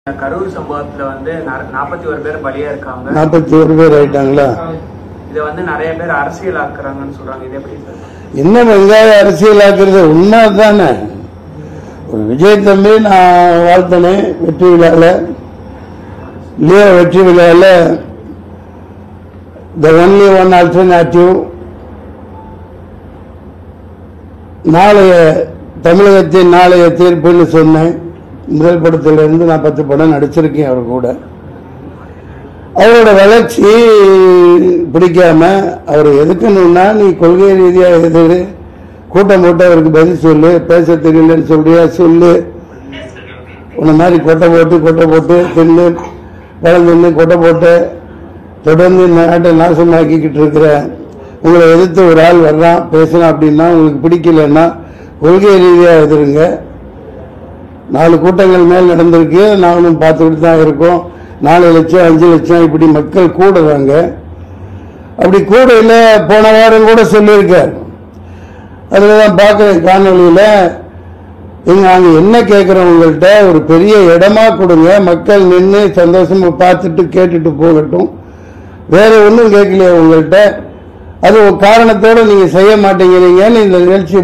கரூர் சம்பவத்துல வந்து 41 பேர் பலியா இருக்காங்க. 41 பேர் ஆயிட்டாங்களா? இதை வந்து நிறைய பேர் அரசியல் ஆக்குறாங்கன்னு சொல்றாங்க. இது எப்படி சார்? என்ன வெங்காய அரசியல் ஆக்குறது உண்மை தானே. ஒரு விஜய் தம்பி நான் வாழ்த்தனேன் வெற்றி விழாவில் இல்லையா? வெற்றி விழாவில் த ஒன்லி ஒன் ஆல்டர்னேட்டிவ் நாளைய தமிழகத்தின் நாளைய தீர்ப்புன்னு சொன்னேன். முதல் படத்திலிருந்து நான் 10 படம் நடிச்சிருக்கேன். அவர் கூட அவரோட வளர்ச்சி பிடிக்காம அவர் எதுக்குன்னா நீ கொள்கை ரீதியாக எதிர் கூட்டம் போட்டு அவருக்கு பதில் சொல்லு, பேச தெரியலன்னு சொல்றியா சொல்லு, உன்ன மாதிரி கொட்டை போட்டு தின்னு வளர்ந்து கொட்டை போட்டு தொடர்ந்து நாட்டை நாசமாக்கிக்கிட்டு இருக்கிற உங்களை எதிர்த்து ஒரு ஆள் வர்றான் பேசலாம் அப்படின்னா உங்களுக்கு பிடிக்கலன்னா கொள்கை ரீதியாக எதிருங்க. 4 கூட்டங்கள் மேல் நடந்திருக்கு, நானும் பார்த்துக்கிட்டு தான் இருக்கோம். 4 லட்சம் 5 லட்சம் இப்படி மக்கள் கூடுறாங்க. அப்படி கூட இல்லை, போன வாரம் கூட சொல்லியிருக்கார். அதில் தான் பார்க்குறேன் காணொலியில். நாங்கள் என்ன கேட்குறோம், உங்கள்கிட்ட ஒரு பெரிய இடமா கொடுங்க, மக்கள் நின்று சந்தோஷமா பார்த்துட்டு கேட்டுட்டு போகட்டும், வேற ஒன்றும் கேட்கலையா உங்கள்கிட்ட. அது ஒரு காரணத்தோடு நீங்கள் செய்ய மாட்டேங்கிறீங்கன்னு இந்த நிகழ்ச்சி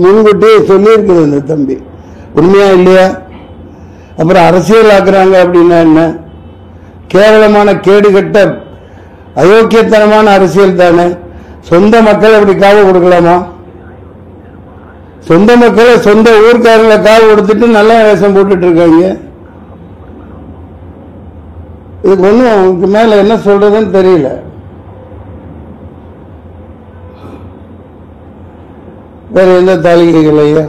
முன்கூட்டியே சொல்லியிருக்குது இந்த தம்பி. உண்மையா இல்லையா? அப்புறம் அரசியல் ஆக்குறாங்க அப்படின்னா என்ன? கேவலமான கேடுகட்ட அயோக்கியத்தனமான அரசியல் தானே. சொந்த மக்கள் அப்படி காவு கொடுக்கலாமா? சொந்த மக்களை சொந்த ஊர்க்காரங்களை காவு கொடுத்துட்டு நல்ல வேஷம் போட்டுட்டு இருக்காங்க. இதுக்கு ஒன்றும் மேல என்ன சொல்றதுன்னு தெரியல. வேற எந்த தாலிகைகள் ஐயா?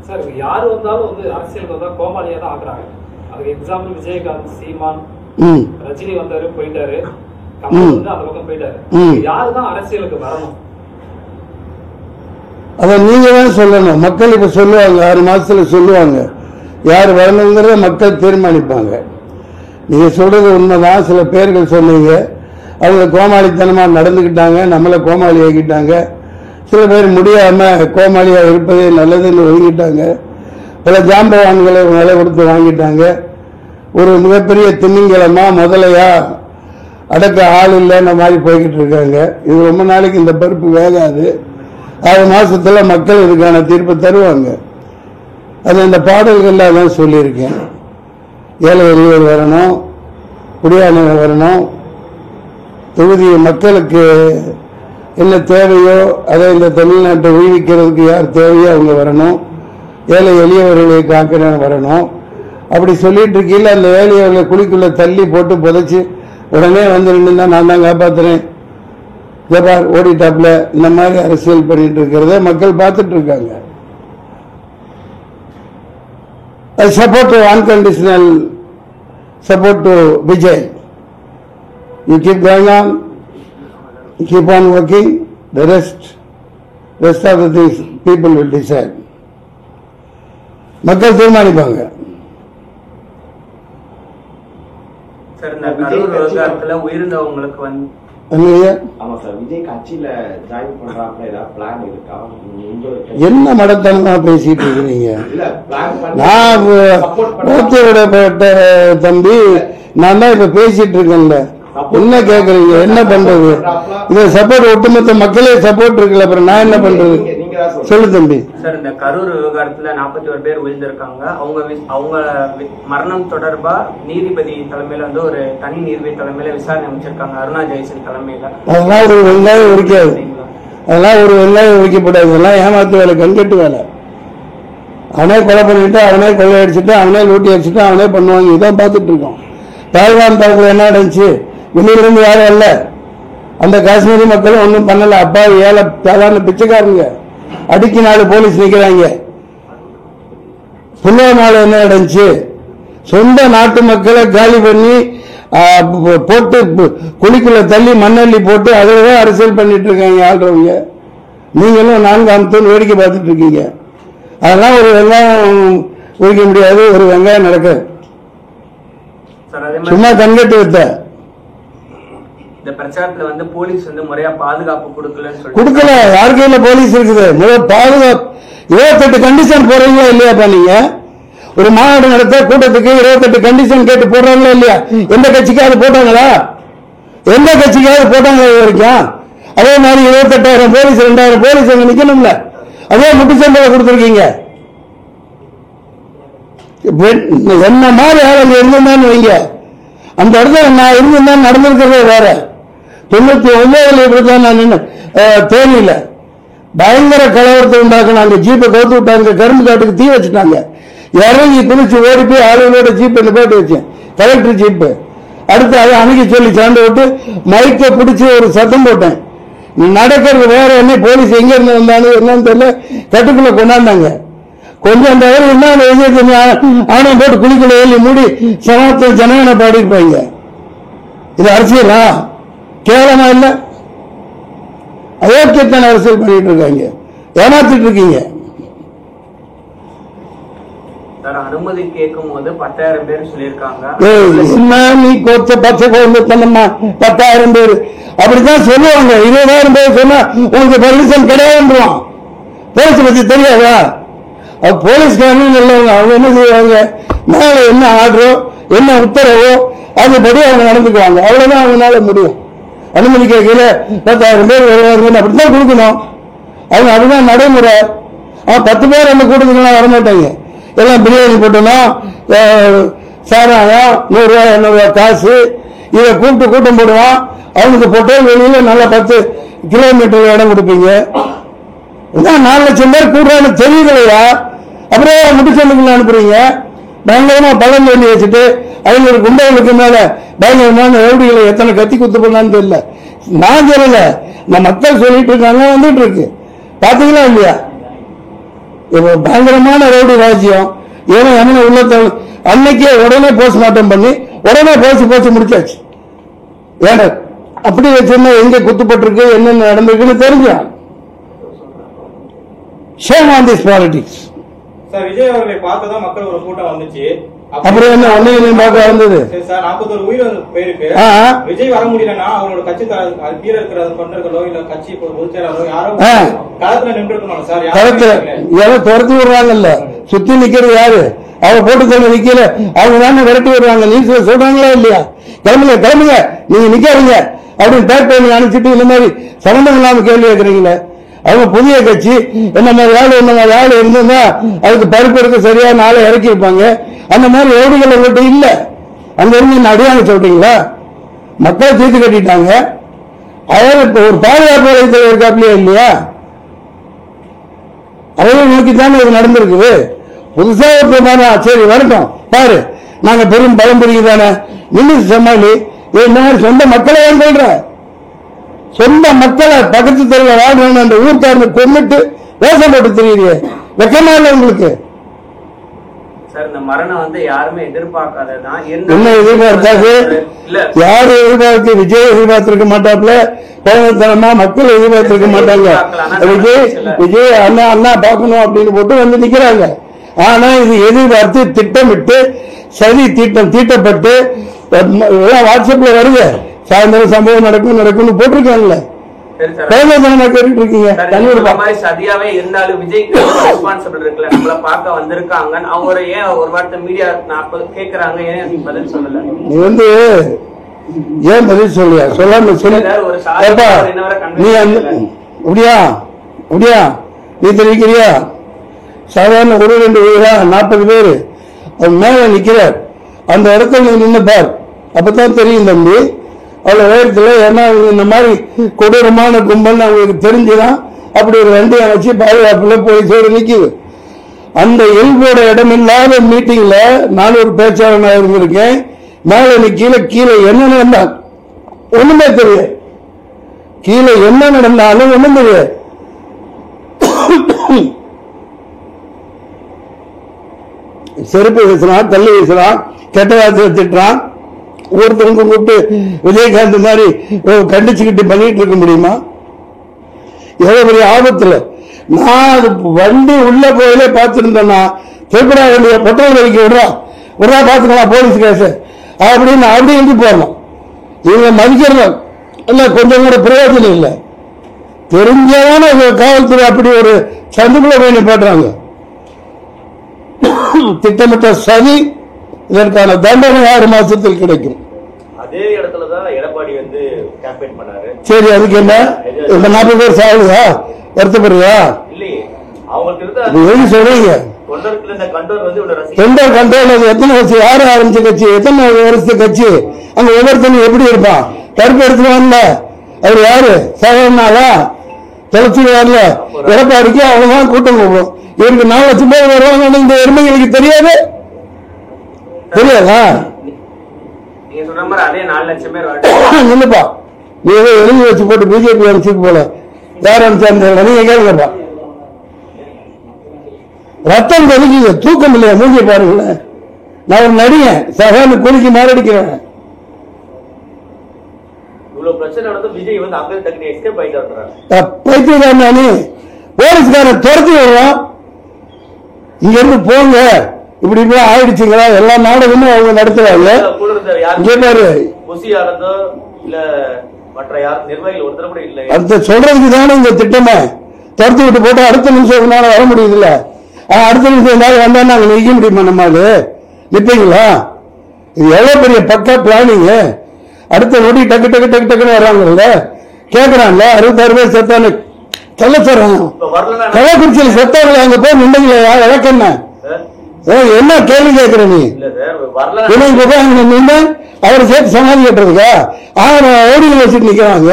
சார் யாரு வந்தாலும் வந்து அரசியலுக்கு வந்தா கோமாளியா தான் ஆக்குறாங்க. அதுக்கு எக்ஸாம்பிள் விஜயகாந்த், சீமான், ரஜினி வந்தாரு போயிட்டாரு, கமல் வந்து அந்த பக்கம் போயிட்டாரு. யாருதான் அரசியலுக்கு வரணும்? அத நீங்க தான் சொல்லணும். மக்கள் இப்ப சொல்லுவாங்க, 6 மாசத்துல சொல்லுவாங்க யார் வரணுங்கிறத மக்கள் தீர்மானிப்பாங்க. நீங்க சொல்றது உண்மைதான். சில பேர்கள் சொன்னீங்க அவங்க கோமாளித்தனமா நடந்துகிட்டாங்க, நம்மளை கோமாளி ஆக்கிட்டாங்க. சில பேர் முடியாம கோமாளியா இருப்பதே நல்லதுன்னு ஒதுங்கிட்டாங்க. பல ஜாம்பவான்களை விலை கொடுத்து வாங்கிட்டாங்க. ஒரு மிகப்பெரிய திமிங்கலமா முதலையா அடக்க ஆள் இல்லைன்ற மாதிரி போய்கிட்டு இருக்காங்க. இது ரொம்ப நாளைக்கு இந்த பருப்பு வேகாது. 6 மாசத்துல மக்கள் இதுக்கான தீர்ப்பு தருவாங்க. அது இந்த பாடல்கள்ல தான் சொல்லியிருக்கேன். ஏழை எளியவர் வரணும், குடியானவர் வரணும், தொகுதி மக்களுக்கு என்ன தேவையோ அதை இந்த தமிழ்நாட்டை உயிர்விக்கிறதுக்கு யார் தேவையோ அவங்க வரணும், ஏழை எளியவர்களை காக்கிற வரணும். அப்படி சொல்லிட்டு இருக்கீங்களா? அந்த ஏழையவர்களை குழிக்குள்ள தள்ளி போட்டு புதைச்சு உடனே வந்து நின்று நான் தான் காப்பாத்துறேன் ஜபார் ஓடிட்டாப்ல இந்த மாதிரி அரசியல் பண்ணிட்டு இருக்கிறத மக்கள் பார்த்துட்டு இருக்காங்க. I support unconditional support to Vijay. You keep going on, you keep on working, the rest of the things people will decide. மக்கள் தீர்மானிப்பாங்க. சார் இந்த கரூர் விவகாரத்துல உயிரிழந்தவங்களுக்கு வந்து என்ன மடத்தனமா பேசிட்டு இருக்கிறீங்க? நான் தம்பி நான் தான் இப்ப பேசிட்டு இருக்கேன்ல, என்ன கேக்குறீங்க? என்ன பண்றது? இந்த சப்போர்ட் ஒட்டுமொத்த மக்களே சப்போர்ட் இருக்குல்ல, அப்புறம் நான் என்ன பண்றது? சொல்லு தம்பி. சார் இந்த கரூர் விவகாரத்துல 41 பேர் விழுந்திருக்காங்க. அவங்க மரணம் தொடர்பா நீதிபதி தலைமையில வந்து ஒரு தனி நீதிபதி தலைமையில விசாரணை அமைச்சிருக்காங்க, அருணா ஜெயசன் தலைமையில. அதெல்லாம் ஒரு வெங்காயம் உரிக்காது, அதெல்லாம் ஒரு வெங்காயம் உரிக்கப்படாது. அதெல்லாம் ஏமாத்து வேலை, கண்கட்டு வேலை. அவனே கொலை பண்ணிட்டு, அவனே கொள்ளை அடிச்சுட்டு, அவனே லூட்டி அடிச்சுட்டு அவனே பண்ணுவாங்க. இதான் பார்த்துட்டு இருக்கோம். தாய்வான் தாக்குதல் என்ன நடந்துச்சு? வெளியிலிருந்து யாரும் இல்ல, அந்த காஷ்மீரி மக்களும் ஒன்றும் பண்ணல. அப்பா ஏழை சாதாரண பிச்சைக்காரங்க, அடிக்கு 4 போலீஸ் நிக்கிறாங்க. புல்வாமாவில் என்ன நடந்துச்சு? சொந்த நாட்டு மக்களை காலி பண்ணி போட்டு குழிக்குள்ள தள்ளி மண்ணள்ளி போட்டு அதில்தான் அரசியல் பண்ணிட்டு இருக்காங்க ஆள்றவங்க. நீங்களும் 4 தூண் வேடிக்கை பார்த்துட்டு இருக்கீங்க. அதெல்லாம் ஒரு வெங்காயம் உரிக்க முடியாது, ஒரு வெங்காயம் நடக்காது. சும்மா கண்கட்டு வைத்த இந்த பிரச்சாரத்துல வந்து போலீஸ் வந்து முறையா பாதுகாப்பு கொடுக்கல. யார் கையில போலீஸ் இருக்குது? பாதுகாப்பு 28 கண்டிஷன் போறீங்களா இல்லையாப்பா? நீங்க ஒரு மாநாடு நடத்த கூட்டத்துக்கு 28 கண்டிஷன் கேட்டு போடுறாங்களா இல்லையா? எந்த கட்சிக்காவது போட்டாங்களா? எந்த கட்சிக்காவது போட்டாங்களா இது வரைக்கும்? அதே மாதிரி 28,000 போலீஸ் 2,000 போலீஸ் அங்க நிக்கணும்ல, அதே முட்டுச்சந்தையில கொடுத்துருக்கீங்க. என்ன மாதிரி ஆளுங்க இருந்திருந்தான்னு வைங்க, அந்த இடத்துல நான் இருந்திருந்தா நடந்திருக்கிறதே வேற. 99 இப்படித்தான் நான் நின்று தேனியில பயங்கர கலவரத்தை உண்டாக்குனாங்க. ஜீப்பை கவுத்து விட்டாங்க, கரும்பு காட்டுக்கு தீ வச்சுட்டாங்க. இறங்கி குளிச்சு ஓடி போய் ஆளுங்களோட ஜீப் போட்டு வச்சேன், கலெக்டர் ஜீப்பு. அடுத்து அதை அணுகி சொல்லி சாண்டு விட்டு மைக்கை பிடிச்சி ஒரு சத்தம் போட்டேன். நடக்கிறது வேற என்ன, போலீஸ் எங்க இருந்து வந்தாங்க என்னன்னு தெரியல, கட்டுக்குள்ள கொண்டாந்தாங்க. கொஞ்சம் அந்த என்ன ஆணையம் போட்டு குளிக்குள்ள ஏறி மூடி சமத்துவ ஜனகனை பாடி இருப்பாங்க. இது அரசியலா? கேவலமா இல்ல? அயோக்கியத்தான அரசியல் பண்ணிட்டு இருக்காங்க, ஏமாத்திட்டு இருக்கீங்க. அனுமதி கேட்கும் போது 10,000 பேர் சொல்லியிருக்காங்க. என்ன நீ கோச்ச பச்சை குழந்தை தன்னம்மா 10,000 பேர் அப்படித்தான் சொல்லுவாங்க. 20,000 பேர் சொன்னா உங்களுக்கு பர்மிஷன் கிடையாதுன்றான். போலீஸ் பத்தி தெரியாதா? போலீஸ்காரங்க நல்லவங்க, அவங்க என்ன செய்வாங்க, மேல என்ன ஆர்டரோ என்ன உத்தரவோ அதுபடி அவங்க நடந்துக்குவாங்க. அவ்வளவுதான் அவங்களால முடியும். அனுமதி கேட்கல 10,000 பேர் வருவாங்க அப்படித்தான் கொடுக்கணும். அவங்க அதுதான் நடைமுறை. 10 பேர் அந்த கூட்டத்துக்குலாம் வரமாட்டாங்க. எல்லாம் பிரியாணி போட்டணும், சாராயம் 100 ரூபாய் 200 ரூபாய் காசு, இதை கூப்பிட்டு கூட்டம் போடுவான். அவனுக்கு போட்டோ வெளியில நல்லா 10 கிலோமீட்டர் இடம் கொடுப்பீங்க. 4 லட்சம் பேர் கூடுறான்னு தெரியலையா? அப்புறம் முட்டுச்சந்துக்குள்ள அனுப்புறீங்க. பயங்கரமா பழம் வேண்டி வச்சுட்டு 500 குண்டர்களுக்கு மேல பயங்கரமான ரவுடிகளை எத்தனை கத்தி குத்து பண்ணான்னு தெரியல. நான் சொல்லல, நான் மக்கள் சொல்லிட்டு இருக்காங்க, வந்துட்டு இருக்கு. பாத்தீங்களா இல்லையா? பயங்கரமான ரவுடி ராஜ்யம். ஏன்னா என்ன உள்ளத்தை அன்னைக்கே உடனே போஸ்ட்மார்ட்டம் பண்ணி உடனே போச்சு முடிச்சாச்சு. ஏன்னா அப்படி வச்சிருந்தா எங்க குத்துப்பட்டிருக்கு என்னென்ன நடந்திருக்குன்னு தெரிஞ்சோம். Shame on this politics. Sir, Vijay அவர்களை பார்த்ததான் மக்கள் ஒரு கூட்டம் வந்துச்சு. அப்புறம் என்ன ஒன்னையும் பார்க்க வந்தது? சார், 41 உயிர் போயிருக்கு. விஜய் வர முடியலன்னா அவரோட கட்சி கீழே இருக்கிற தொண்டர்களோ இல்ல கட்சி பொதுச்செயலாளரோ யாரோ களத்துல நின்று இருக்கணும் சார். களத்துல யாரோ துரத்தி விடுறாங்கல்ல, சுத்தி நிக்கிறது யாரு? அவங்க போட்டு தண்ணி நிக்கல, அவங்க தானே விரட்டி விடுறாங்க. நியூஸ்ல சொல்றாங்களா இல்லையா? கிளம்புங்க நீங்க நிக்காதீங்க அப்படின்னு பேக் பண்ணி அனுப்பிச்சிட்டு இந்த மாதிரி சம்பந்தம் இல்லாம கேள்வி கேட்கறீங்களே. அவங்க புதிய கட்சி என்ன மாதிரி ஆளு இருந்ததுன்னா அதுக்கு பருப்பு எடுக்க சரியா நாளை இறக்கி இருப்பாங்க. அந்த மாதிரி ரவுடிகள் உங்கள்கிட்ட இல்ல. அங்க இருந்து அடியாங்க சொல்றீங்களா? மக்கள் தீர்த்து கட்டிட்டாங்க. அவர் இப்ப ஒரு பாதுகாப்பு வலயத்தில் இருக்காப்லையா இல்லையா? அவரை நோக்கித்தானே இது நடந்திருக்குது. புதுசா சரி வரட்டும் பாரு, நாங்க பெரும் பலம் பெருகிதானே நின்று சமாளி. இந்த மாதிரி சொந்த மக்களை ஏன் சொல்ற? சொந்த மக்களை பக்கத்து தெருவில் வாழ்றவங்க அந்த ஊர்க்காரனை கொண்டுட்டு வேஷம் போட்டு தெரியுது. வெக்கமா இல்லை உங்களுக்கு? சார், இந்த மரணம் யாருமே எதிர்பார்க்காததான். என்ன எதிர்பார்த்தாது? யாரு எதிர்பார்த்து? விஜய் எதிர்பார்த்திருக்க மாட்டாப்ல, கோபத்தனமா மக்கள் எதிர்பார்த்திருக்க மாட்டாங்க. விஜய் அண்ணா பார்க்கணும் அப்படின்னு போட்டு வந்து நிக்கிறாங்க. ஆனா இது எதிர்பார்த்து திட்டமிட்டு சரி தீட்டப்பட்டு வாட்ஸ்அப்ல வருது. சாயந்தரம் சம்பவம் நடக்கும்னு போட்டிருக்காங்கல்ல. சதியாவே இருந்தாலும் விஜய் ரெஸ்பான்சிபிள் இருக்குல்ல, நம்மள பார்க்க வந்திருக்காங்க. அவங்க ஏன் ஒரு வார்த்தை மீடியா கேக்குறாங்க, ஏன் நீ பதில் சொல்லல? நீ ஏன் பதில் சொல்லியா? சொல்லாம சொல்லி நீ அப்படியா நீ தெரிவிக்கிறியா? சாதாரண 1-2 உயிரா 40 பேரு மேல நிக்கிறார். அந்த இடத்துல நீ நின்று பார், அப்பதான் தெரியும் தம்பி. அவ்வளவு வேகத்துல ஏன்னா இந்த மாதிரி கொடூரமான கும்பல் அவங்களுக்கு தெரிஞ்சுதான் அப்படி ஒரு வண்டி அமைச்சு பாதுகாப்புல போய் சோடு நிக்குது. அந்த எல்போட இடமில்லாத மீட்டிங்ல நான் ஒரு பேச்சாளனாக இருந்திருக்கேன். மேல நீ கீழே என்ன நடந்தால் ஒண்ணுமே தெரியாது. கீழே என்ன நடந்தாலும் ஒண்ணும் தெரியாது. செருப்பு வீசுறான், தள்ளி வீசுறான், கெட்ட வார்த்தை திட்டுறான். ஒருத்தவங்க கூப்பிட்டு விஜயகாந்த் மாதிரி கண்டிச்சுக்கிட்டு பண்ணிட்டு இருக்க முடியுமா? எவ்வளவு பெரிய ஆபத்துல. நான் அது வண்டி உள்ள போயிலே பார்த்திருந்தேன்னா திருப்படா வேண்டிய பெட்ரோல் விலைக்கு விடுறா பார்த்துக்கலாம் போலீஸ் கேஸ் அப்படின்னு அப்படி இருந்து போடணும். இவங்க மதிக்கிறத இல்ல, கொஞ்சம் கூட பிரயோஜனம் இல்லை. தெரிஞ்சதான காவல்துறை அப்படி ஒரு சந்துக்குள்ள போய் நிப்பாட்டுறாங்க. திட்டமிட்ட சதி. இதற்கான தண்டனை 6 மாசத்தில் கிடைக்கும். அதே இடத்துலதான் எடப்பாடி வந்து கேம்பெயின் பண்ணாரு. சரி, அதுக்கு என்ன? இந்த 40 பேர் சாகுதா? வருத்தப்படுறியா? இல்லையே, அவங்களுக்கு எது சொல்றீங்க? கண்ட்ரோல் எத்தனை கட்சி? யாரு ஆரம்பிச்ச கட்சி? எத்தனை வருஷத்து கட்சி? அங்க ஒவ்வொருத்தனும் எப்படி இருப்பான்? கருப்பு எடுத்துவான்ல, அவர் யாரு? சாதாரணாலா? தொலைச்சிடுவார்ல. எடப்பாடிக்கு அவ்வளவுதான் கூட்டம் கூடும். இவருக்கு 4 லட்சம் பேர் வருவாங்க. இந்த எருமைகளுக்கு தெரியாது, தெரியாதா? இல்லப்பா, நீ ஏதோ எழுதி வச்சு போட்டு பிஜேபி அனுப்பிச்சு போல. யார் அனுப்பிச்சா நீங்க கேளுங்கப்பா. ரத்தம் தெரிஞ்சு தூக்கம் இல்லையா? மூஞ்சி பாருங்களேன். நான் ஒரு நடிகன், சகானு குலுக்கி மாரடிக்கிறேன். பைத்தியக்காரன் போலீஸ்காரன் துரத்தி வருவான். இங்க இருந்து போங்க, இப்படி இப்படி ஆயிடுச்சுங்களா? எல்லா நாடகமும் அவங்க நடத்துவாங்க. அடுத்த சொல்றதுக்கு தானே இந்த திட்டமே. துரத்தி விட்டு போட்டு அடுத்த நிமிஷம் வர முடியுது இல்ல? அடுத்த நிமிஷம் வந்தா நாங்க நிக்க முடியுமா? நம்மால நிப்பீங்களா? இது எவ்வளவு பெரிய பக்கா பிளானிங். அடுத்த நொடி டக்கு டக்கு டக்கு டக்குன்னு வர்றாங்கல்ல, கேக்குறாங்கல்ல. 66 பேர் செத்தானு சொல்ல சொல்றாங்க. கள்ளக்குறிச்சியில் செத்தாங்களே, அங்க போய் நின்றீங்களா? எனக்கு என்ன கேள்வி கேட்கிற நீ? நின்று அவரை சேர்த்து சமாதி கட்டுறதுக்கா 1000 ஓடிகள் வச்சுட்டு நிக்கிறாங்க.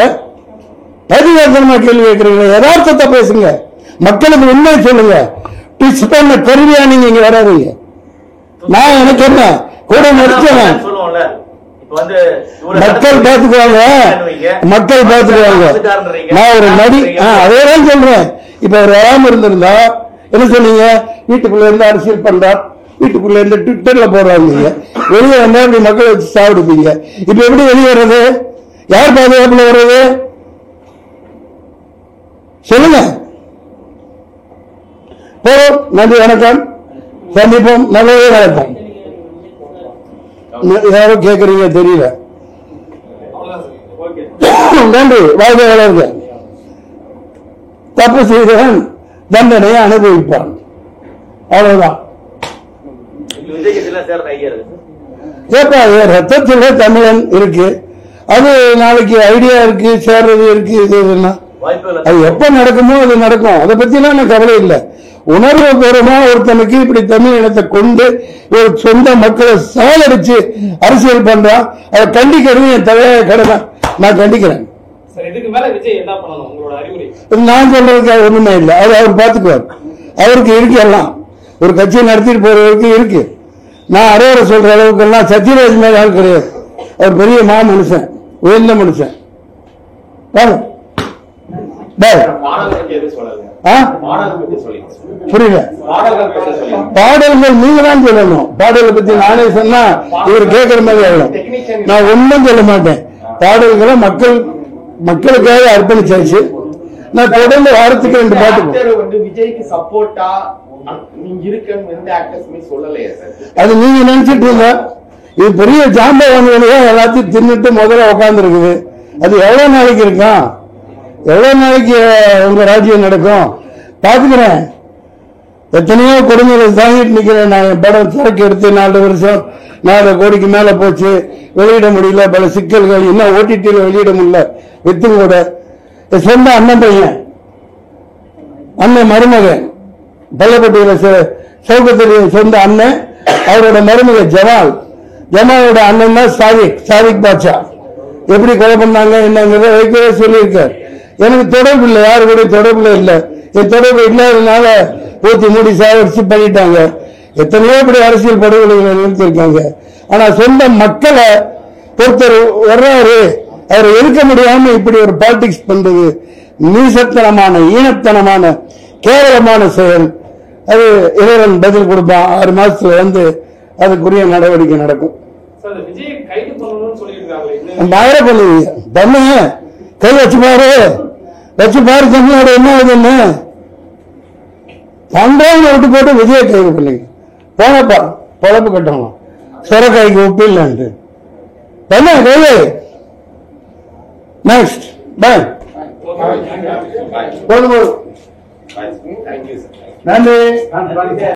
பதிவேசனமா கேள்வி கேட்கறீங்க. யதார்த்தத்தை பேசுங்க, மக்களுக்கு உண்மை சொல்லுங்க. பிச் பண்ண கருவியா நீங்க இங்க வராதீங்க. நான் எனக்கு என்ன கூட நடிச்சேன். மக்கள் பாத்துக்குவாங்க, மக்கள் பாத்துக்குவாங்க. நான் ஒரு நடி, அதேதான் சொல்றேன். இப்ப அவர் வராம இருந்திருந்தா என்ன சொன்னீங்க? வீட்டுக்குள்ள இருந்து அரசியல் பண்றார், வீட்டுக்குள்ள இருந்து ட்விட்டர்ல போடுறாங்க. வெளியே வந்தா இப்படி மக்களை வச்சு சாப்பிடுப்பீங்க. இப்ப எப்படி வெளியே வர்றது? யார் பாதுகாப்புல வர்றது? சொல்லுங்க. போறோம். நன்றி, வணக்கம், சந்திப்போம். நல்லதே நடக்கும். யாரும் கேட்கறீங்க தெரியல. நன்றி. வாழ்க வளர்க. தப்பு செய்தவன் தண்டனையை அனுபவிப்பான். அவ்வளவுதான். ரத்தத்துல தமிழன் இருக்கு. அது நாளைக்கு ஐடியா இருக்கு, சேர்றது இருக்கு. இது அது எப்ப நடக்குமோ அது நடக்கும். அதை பத்தி எல்லாம் எனக்கு கவலை இல்லை. உணர்வு பூர்வமா ஒருத்தனுக்கு இப்படி தமிழ் இனத்தை கொண்டு ஒரு சொந்த மக்களை சாலடிச்சு அரசியல் பண்றான். அதை கண்டிக்கிறது என் தலைய கடமை. நான் கண்டிக்கிறேன். நான் சொல்றதுக்கு ஒண்ணுமே இல்லை. அது அவர் பார்த்துக்குவார். அவருக்கு இருக்கு எல்லாம். ஒரு கட்சியை நடத்திட்டு போறவருக்கு இருக்கு. நான் அரைவரை சொல்ற அளவுக்கு எல்லாம் சத்யராஜ் மேல ஆள் கிடையாது. அவர் பெரிய மா மனுஷன், உயர்ந்த மனுஷன். புரியல. பாடல்கள் நீங்க தான் சொல்லணும். பாடலை பத்தி நானே சொன்னா இவர் கேட்கிற மாதிரி ஆகணும். நான் ஒன்னும் சொல்ல மாட்டேன். பாடல்களை மக்களுக்காக அர்ப்பணிச்சாச்சு. நான் தொடர்ந்து வாரத்துக்கு 2 பாட்டு. விஜய்க்கு சப்போர்ட்டா அது நீங்க நினைச்சிட்டு இருந்த இது பெரிய ஜாம்பவான்களே எல்லாத்தையும் தின்னுட்டு முதல்ல உட்கார்ந்து இருக்குது. அது எவ்வளவு நாளைக்கு இருக்கும்? எவ்வளவு நாளைக்கு உங்க ராஜ்யம் நடக்கும்? பாத்துக்கிறேன். எத்தனையோ கொடுமைகளை தாங்கிட்டு நிக்கிறேன். நான் படம் சரக்கு எடுத்து 4 வருஷம் 4 கோடிக்கு மேல போச்சு. வெளியிட முடியல. பல சிக்கல்கள். இன்னும் ஓடிடியில் வெளியிட முடியல. வித்தும் கூட சொந்த அண்ணன் பையன், அண்ணன் மருமகன், பள்ளப்பட்டியில சௌகத்திய சொந்த அண்ணன், அவரோட மருமகன் ஜமாலோட அண்ணன் தான் சாதிக் பாட்சா. எப்படி கொலை பண்ணாங்க என்னங்கிறத வைக்கவே சொல்லியிருக்கார். எனக்கு தொடர்பு இல்லை, யாரு கூட தொடர்புல இல்லை. என் தொடர்பு இல்லாததுனால ஊத்தி மூடி சாவடிச்சு பண்ணிட்டாங்க. எத்தனையோ இப்படி அரசியல் படுகொலைகளை நிறுத்திருக்காங்க. ஆனா சொந்த மக்களை ஒருத்தர் வர்றாரு, அவரை எதிர்க்க முடியாம இப்படி ஒரு பாலிடிக்ஸ் பண்றது நீசத்தனமான, ஈனத்தனமான, கேவலமான செயல். அது இறைவன் பதில் கொடுப்பான். 6 மாசத்துல வந்து அதுக்குரிய நடவடிக்கை நடக்கும். மழை பண்ணுவீங்க பண்ணுங்க. கை வச்சு பாரு தமிழ்நாடு என்ன ஆகுதுன்னு பண்றாங்க. விட்டு போட்டு விஜய் கைது பண்ணுங்க. போனப்பா பொழப்பு கட்டணும். சொரக்காய்க்கு உப்பு இல்லைன்ட்டு பண்ண கைது. நெக்ஸ்ட் பாய். நன்றி.